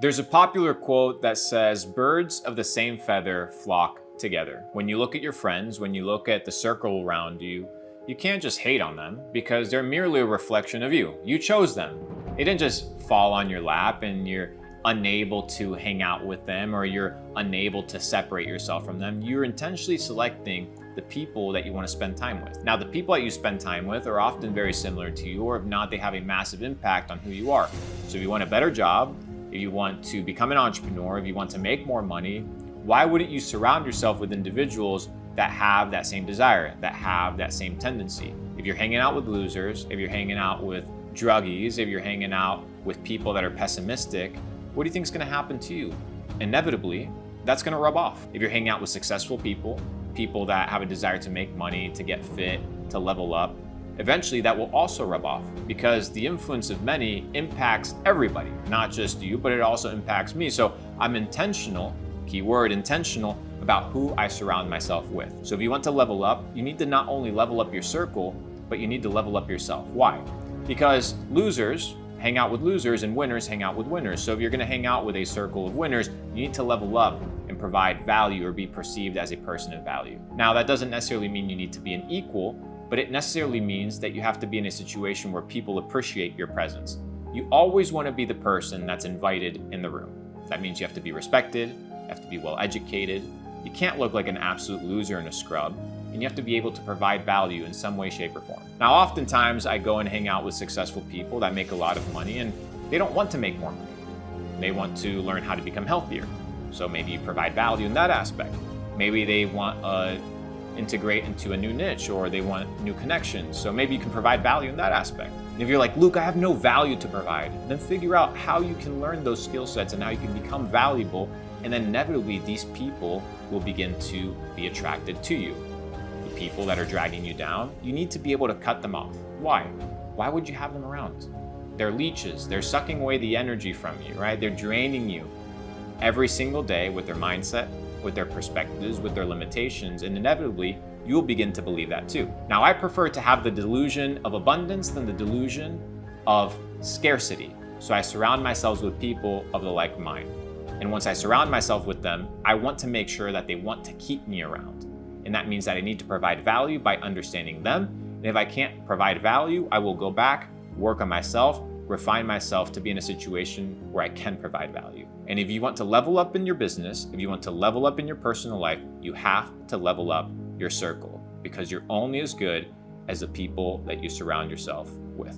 There's a popular quote that says, "Birds of the same feather flock together." When you look at your friends, when you look at the circle around you, you can't just hate on them because they're merely a reflection of you. You chose them. They didn't just fall on your lap and you're unable to hang out with them or you're unable to separate yourself from them. You're intentionally selecting the people that you want to spend time with. Now, the people that you spend time with are often very similar to you, or if not, they have a massive impact on who you are. So if you want a better job, if you want to become an entrepreneur, if you want to make more money, why wouldn't you surround yourself with individuals that have that same desire, that have that same tendency? If you're hanging out with losers, if you're hanging out with druggies, if you're hanging out with people that are pessimistic, what do you think is going to happen to you? Inevitably, that's going to rub off. If you're hanging out with successful people, people that have a desire to make money, to get fit, to level up, eventually that will also rub off because the influence of many impacts everybody, not just you, but it also impacts me. So I'm intentional, keyword intentional, about who I surround myself with. So if you want to level up, you need to not only level up your circle, but you need to level up yourself. Why? Because losers hang out with losers and winners hang out with winners. So if you're going to hang out with a circle of winners, you need to level up and provide value or be perceived as a person of value. Now, that doesn't necessarily mean you need to be an equal, but it necessarily means that you have to be in a situation where people appreciate your presence. You always want to be the person that's invited in the room. That means you have to be respected, you have to be well educated, you can't look like an absolute loser and a scrub, and you have to be able to provide value in some way, shape, or form. Now, oftentimes I go and hang out with successful people that make a lot of money and they don't want to make more money. They want to learn how to become healthier. So maybe you provide value in that aspect. Maybe they want integrate into a new niche or they want new connections. So maybe you can provide value in that aspect. And if you're like, Luke, I have no value to provide, then figure out how you can learn those skill sets and how you can become valuable. And then inevitably these people will begin to be attracted to you. The people that are dragging you down, you need to be able to cut them off. Why? Why would you have them around? They're leeches. They're sucking away the energy from you, right? They're draining you every single day with their mindset, with their perspectives, with their limitations, and inevitably, you'll begin to believe that too. Now, I prefer to have the delusion of abundance than the delusion of scarcity. So I surround myself with people of the like mind. And once I surround myself with them, I want to make sure that they want to keep me around. And that means that I need to provide value by understanding them. And if I can't provide value, I will go back, work on myself, refine myself to be in a situation where I can provide value. And if you want to level up in your business, if you want to level up in your personal life, you have to level up your circle because you're only as good as the people that you surround yourself with.